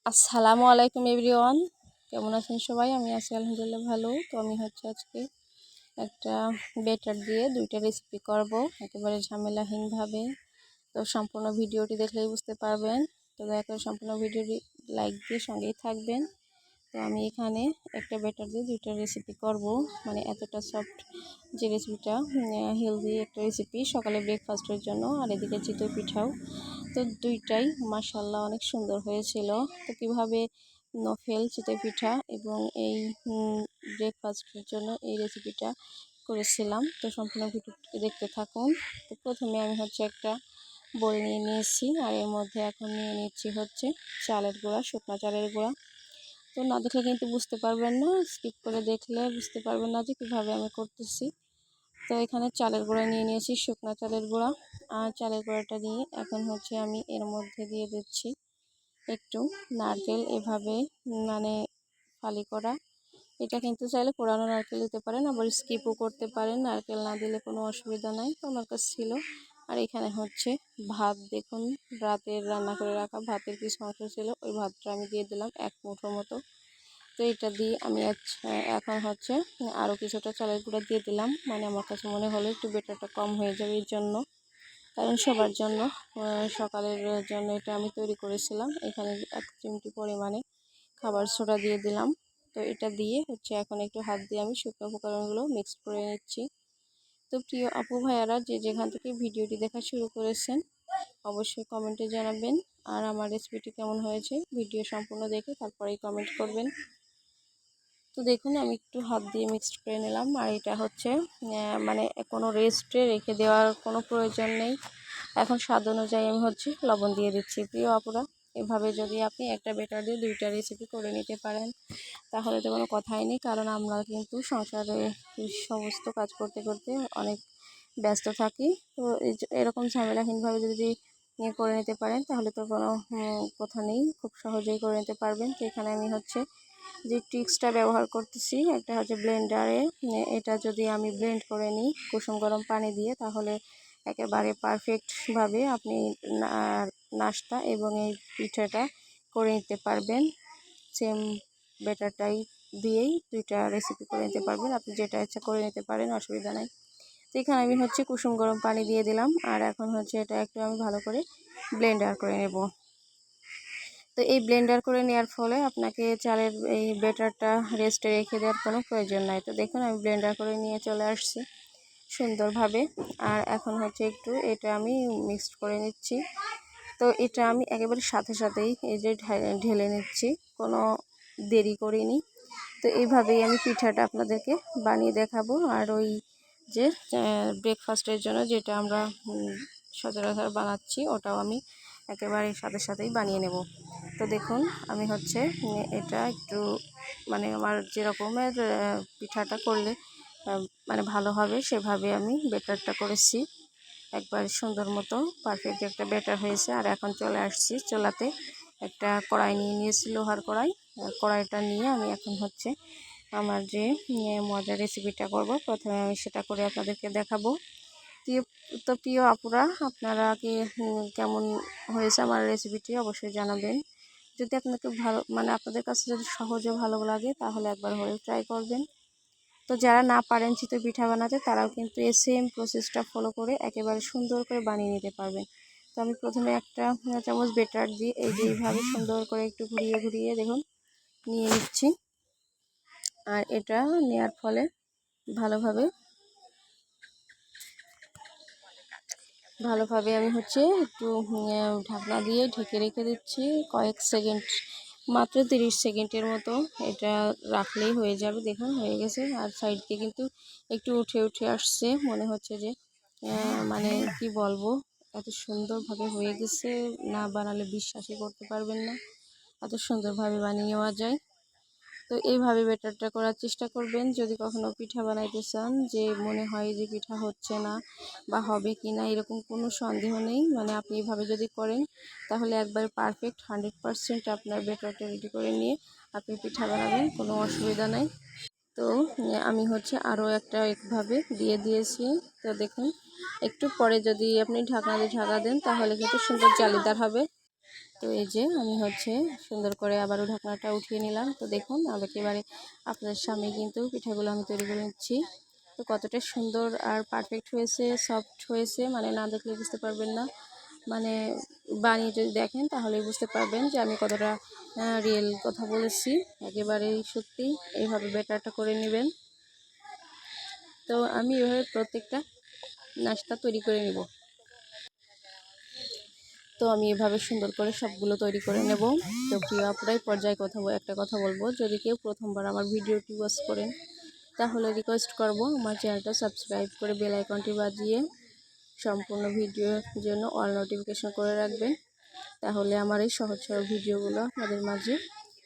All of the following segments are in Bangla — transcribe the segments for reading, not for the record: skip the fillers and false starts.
আসসালামু আলাইকুম এভরিওয়ান, কেমন আছেন সবাই? আমি আছি আলহামদুলিল্লাহ ভালো। তো আমি আজকে একটা বেটার দিয়ে দুইটা রেসিপি করব একেবারে ঝামেলাহীনভাবে। তো সম্পূর্ণ ভিডিওটি দেখলেই বুঝতে পারবেন। তো দয়া করে সম্পূর্ণ ভিডিওটি লাইক দিয়ে সঙ্গেই থাকবেন। তো আমি এখানে একটা বেটার দিয়ে দুইটা রেসিপি করব, মানে এতটা সফট যে রেসিপিটা, হেলদি একটা রেসিপি সকালে ব্রেকফাস্টের জন্য। আর এদিকে চিতই পিঠাও। তো দুইটাই মাশাআল্লাহ অনেক সুন্দর হয়েছিল। তো কীভাবে নফেল চিতই পিঠা এবং এই ব্রেকফাস্টের জন্য এই রেসিপিটা করেছিলাম, তো সম্পূর্ণ ভিডিওটি দেখতে থাকুন। তো প্রথমে আমি একটা বোল নিয়ে নিয়েছি, আর এর মধ্যে এখন নিয়ে নিচ্ছি চালের গুঁড়া, শুকনো চালের গুঁড়া। তো না দেখলে কিন্তু বুঝতে পারবেন না, স্কিপ করে দেখলে বুঝতে পারবেন না যে কীভাবে আমি করতেছি। তো এখানে চালের গুঁড়া নিয়ে নিয়েছি, শুকনো চালের গুঁড়া। আর চালের গুঁড়াটা নিয়ে এখন আমি এর মধ্যে দিয়ে দিচ্ছি একটু নারকেল, এভাবে মানে ফালি করা। এটা কিন্তু চাইলে পোড়ানো নারকেল দিতে পারেন, আবার স্কিপও করতে পারেন, নারকেল না দিলে কোনো অসুবিধা নাই। তো আমার কাছে ছিল। আর এখানে ভাত, দেখুন রাতের রান্না করে রাখা ভাতের কিছু অংশ ছিল, ওই ভাতটা আমি দিয়ে দিলাম এক মুঠো মতো। তো এটা দিয়ে আমি এখন আরও কিছুটা চালের গুঁড়া দিয়ে দিলাম, মানে আমার কাছে মনে হলো একটু বেটারটা কম হয়ে যাবে এর জন্য, কারণ সবার জন্য সকালের জন্য এটা আমি তৈরি করেছিলাম। এখানে 1 চিমটি পরিমাণে খাবার সোডা দিয়ে দিলাম। তো এটা দিয়ে এখন একটু হাত দিয়ে আমি শুকনো উপকরণগুলো মিক্স করে নিচ্ছি। তো প্রিয় আপু ভাইয়ারা, যে যেখান থেকে ভিডিওটি দেখা শুরু করেছেন অবশ্যই কমেন্টে জানাবেন, আর আমার রেসিপিটি কেমন হয়েছে ভিডিও সম্পূর্ণ দেখে তারপরেই কমেন্ট করবেন। তো দেখুন আমি একটু হাত দিয়ে মিক্সড করে নিলাম। আর এটা মানে কোনো রেস্টে রেখে দেওয়ার কোনো প্রয়োজন নেই। এখন স্বাদ অনুযায়ী আমি লবণ দিয়ে দিচ্ছি। প্রিয় আপুরা, এভাবে যদি আপনি একটা বেটার দিয়ে দুইটা রেসিপি করে নিতে পারেন তাহলে তো কোনো কথাই নেই, কারণ আমরা কিন্তু সংসারে সমস্ত কাজ করতে করতে অনেক ব্যস্ত থাকি। তো এরকম ঝামেলাহীনভাবে যদি করে নিতে পারেন তাহলে তো কোনো কথা নেই, খুব সহজেই করে নিতে পারবেন। তো এখানে আমি যে ট্রিক্সটা ব্যবহার করতেছি, একটা ব্লেন্ডারে। এটা যদি আমি ব্লেন্ড করে নিই কুসুম গরম পানি দিয়ে, তাহলে একেবারে পারফেক্টভাবে আপনি নাস্তা এবং এই পিঠাটা করে নিতে পারবেন। সেম বেটারটাই দিয়েই দুইটা রেসিপি করে নিতে পারবেন, আপনি যেটা ইচ্ছা করে নিতে পারেন, অসুবিধা নাই। তো এখানে আমি কুসুম গরম পানি দিয়ে দিলাম, আর এখন এটা একটু আমি ভালো করে ব্লেন্ডার করে নেব। তো এই ব্লেন্ডার করে নেওয়ার ফলে আপনাকে চালের এই বেটারটা রেস্টে রেখে দেওয়ার কোনো প্রয়োজন নাই। তো দেখুন আমি ব্লেন্ডার করে নিয়ে চলে আসছি সুন্দরভাবে। আর এখন একটু এটা আমি মিক্সড করে নিচ্ছি। তো এটা আমি একেবারে সাথে সাথেই এই যে ঢেলে নিচ্ছি, কোনো দেরি করিনি। তো এইভাবেই আমি পিঠাটা আপনাদেরকে বানিয়ে দেখাবো। আর ওই যে ব্রেকফাস্টের জন্য যেটা আমরা সচরাচর বানাচ্ছি, ওটাও আমি একেবারে সাথে সাথেই বানিয়ে নেব। তো দেখুন আমি এটা একটু মানে আমার যেরকমের পিঠাটা করলে মানে ভালো হবে সেভাবে আমি বেটারটা করেছি। একবার সুন্দর মতো পারফেক্ট একটা বেটার হয়েছে। আর এখন চলে আসছি চুলাতে, একটা কড়াই নিয়ে নিয়েছি, লোহার কড়াই। কড়াইটা নিয়ে আমি এখন আমার যে মজার রেসিপিটা করব, প্রথমে আমি সেটা করে আপনাদেরকে দেখাবো। তো প্রিয় আপুরা, আপনারা কি কেমন হয়েছে আমার রেসিপিটি অবশ্যই জানাবেন। যদি আপনাকে মানে আপনাদের কাছে যদি সহজে ভালো লাগে তাহলে একবার হলে ট্রাই করবেন। তো যারা না পারেন চিতই পিঠা বানাতে, তারাও কিন্তু এই সেম প্রসেসটা ফলো করে একেবারে সুন্দর করে বানিয়ে নিতে পারবেন। তো আমি প্রথমে একটা চামচ বেটার দিয়ে এইভাবে সুন্দর করে একটু ঘুরিয়ে ঘুরিয়ে দেখুন নিয়ে নিচ্ছি। আর এটা নেওয়ার ফলে ভালোভাবে আমি একটু ঢাকনা দিয়ে ঢেকে রেখে দিচ্ছি কয়েক সেকেন্ড, মাত্র 30 সেকেন্ডের মতো। এটা রাখলেই হয়ে যাবে। দেখুন হয়ে গেছে। আর সাইড দিয়ে কিন্তু একটু উঠে উঠে আসছে, মনে হচ্ছে যে মানে কি বলবো, এত সুন্দরভাবে হয়ে গেছে, না বানালে বিশ্বাসই করতে পারবেন না এত সুন্দরভাবে বানিয়ে নেওয়া যায়। তো এইভাবে বেটারটা করার চেষ্টা করবেন। যদি কখনো পিঠা বানাইতে চান, যে মনে হয় যে পিঠা হচ্ছে না বা হবে কি না এরকম কোনো সন্দেহ নেই, মানে আপনি এইভাবে যদি করেন তাহলে একবার পারফেক্ট 100% আপনার বেটারটা রেডি করে নিয়ে আপনি পিঠা বানাবেন, কোনো অসুবিধা নাই। তো আমি আরও একভাবে দিয়ে দিয়েছি। তো দেখুন একটু পরে যদি আপনি ঢাকা দেন তাহলে কিন্তু সুন্দর জালিদার হবে। তো এই যে আমি হচ্ছে সুন্দর করে আবারও ঢাকনাটা উঠিয়ে নিলাম। তো দেখুন একেবারে আপনাদের সামনে কিন্তু পিঠাগুলো আমি তৈরি করে নিচ্ছি। তো কতটা সুন্দর আর পারফেক্ট হয়েছে, সফট হয়েছে, মানে না দেখলে বুঝতে পারবেন না। মানে বানিয়ে যদি দেখেন তাহলেই বুঝতে পারবেন যে আমি কতটা রিয়েল কথা বলেছি। একেবারেই সত্যি এইভাবে ব্যাটারটা করে নেবেন। তো আমি এভাবে প্রত্যেকটা নাস্তা তৈরি করে নেব। তো আমি এভাবে সুন্দর করে সবগুলো তৈরি করে নেব। তো প্রিয় আপুরাই পর্যায়ে একটা কথা বলবো, যদি কেউ প্রথমবার আমার ভিডিওটি ওয়াচ করেন তাহলে রিকোয়েস্ট করব আমার চ্যানেলটা সাবস্ক্রাইব করে বেল আইকনটি বাজিয়ে সম্পূর্ণ ভিডিওর জন্য অল নোটিফিকেশন করে রাখবেন। তাহলে আমার এই সহজ সরল ভিডিওগুলো আপনাদের মাঝে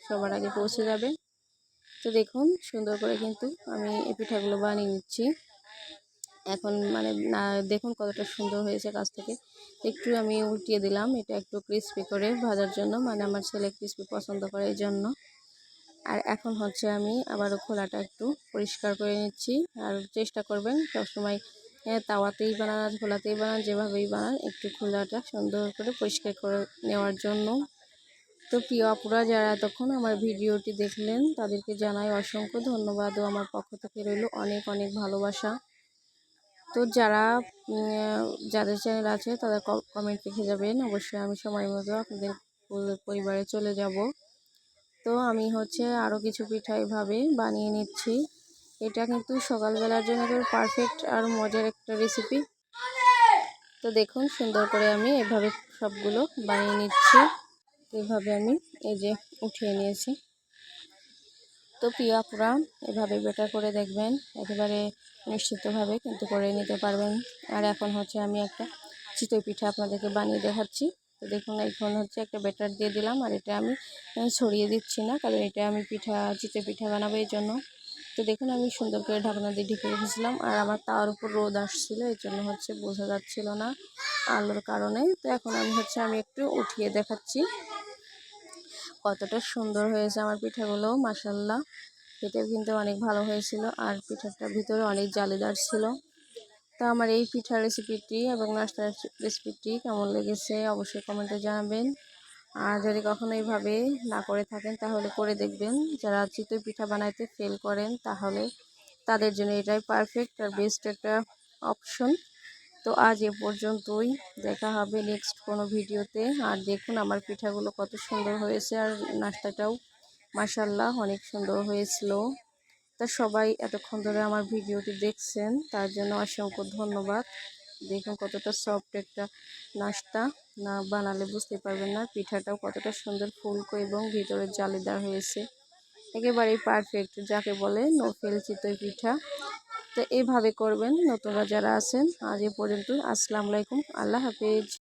সবার আগে পৌঁছে যাবে। তো দেখুন সুন্দর করে কিন্তু আমি এই পিঠাগুলো বানিয়ে নিচ্ছি। এখন মানে না দেখুন কতটা সুন্দর হয়েছে কাছ থেকে। একটু আমি উল্টিয়ে দিলাম, এটা একটু ক্রিস্পি করে ভাজার জন্য, মানে আমার ছেলে ক্রিস্পি পছন্দ করে এই জন্য। আর এখন হচ্ছে আমি আবারও খোলাটা একটু পরিষ্কার করে নিচ্ছি। আর চেষ্টা করবেন সবসময় তাওয়াতেই বানান আর খোলাতেই বানান, যেভাবেই বানান একটু খোলাটা সুন্দর করে পরিষ্কার করে নেওয়ার জন্য। তো প্রিয় আপুরা যারা এতক্ষণ আমার ভিডিওটি দেখলেন তাদেরকে জানাই অসংখ্য ধন্যবাদ ও আমার পক্ষ থেকে রইল অনেক অনেক ভালোবাসা। তো যাদের চ্যানেল আছে তারা কমেন্ট লিখে যাবেন, অবশ্যই আমি সময় মতো আপনাদের পরিবারে চলে যাব। তো আমি হচ্ছে আরও কিছু পিঠা এভাবে বানিয়ে নিচ্ছি। এটা কিন্তু সকালবেলার জন্য পারফেক্ট আর মজার একটা রেসিপি। তো দেখুন সুন্দর করে আমি এভাবে সবগুলো বানিয়ে নিচ্ছি। এভাবে আমি এই যে উঠিয়ে নিয়েছি। তো প্রিয় আপুরা এভাবে বেটার করে দেখবেন, একেবারে নিশ্চিতভাবে কিন্তু করে নিতে পারবেন। আর এখন হচ্ছে আমি একটা চিতই পিঠা আপনাদেরকে বানিয়ে দেখাচ্ছি। তো দেখুন এখন হচ্ছে একটা বেটার দিয়ে দিলাম, আর এটা আমি ছড়িয়ে দিচ্ছি না, কারণ এটা আমি চিতই পিঠা বানাবো এই জন্য। তো দেখুন আমি সুন্দর করে ঢাকনা দিয়ে ঢেকে রেখেছিলাম, আর আমার তার উপর রোদ আসছিল এই জন্য হচ্ছে বোঝা যাচ্ছিল না আলোর কারণে। তো এখন আমি একটু উঠিয়ে দেখাচ্ছি কতটা সুন্দর হয়েছে আমার পিঠাগুলো, মাশাআল্লাহ। খেতেও কিন্তু অনেক ভালো হয়েছিল, আর পিঠাটার ভিতরে অনেক জালিদার ছিল। তো আমার এই পিঠার রেসিপিটি এবং নাস্তার রেসিপিটি কেমন লেগেছে অবশ্যই কমেন্টে জানাবেন। আর যদি কখনো এইভাবে না করে থাকেন তাহলে করে দেখবেন। যারা চিতই পিঠা বানাইতে ফেল করেন তাহলে তাদের জন্য এটাই পারফেক্ট আর বেস্ট একটা অপশন। তো আজ এ পর্যন্তই, দেখা হবে নেক্সট কোনো ভিডিওতে। আর দেখুন আমার পিঠাগুলো কত সুন্দর হয়েছে, আর নাস্তাটাও মাশাআল্লাহ অনেক সুন্দর হয়েছিল। তা সবাই এতক্ষণ ধরে আমার ভিডিওটি দেখছেন তার জন্য অসংখ্য ধন্যবাদ। দেখুন কতটা সফট একটা নাস্তা, না বানালে বুঝতে পারবেন না পিঠাটাও কতটা সুন্দর ফুলকো এবং ভিতরে জালিদার হয়েছে। একেবারেই পারফেক্ট, যাকে বলে নো ফেল চিতই পিঠা। তো এইভাবে করবেন নতুনরা যারা আছেন। আজ এ পর্যন্ত, আসসালামু আলাইকুম, আল্লাহ হাফেজ।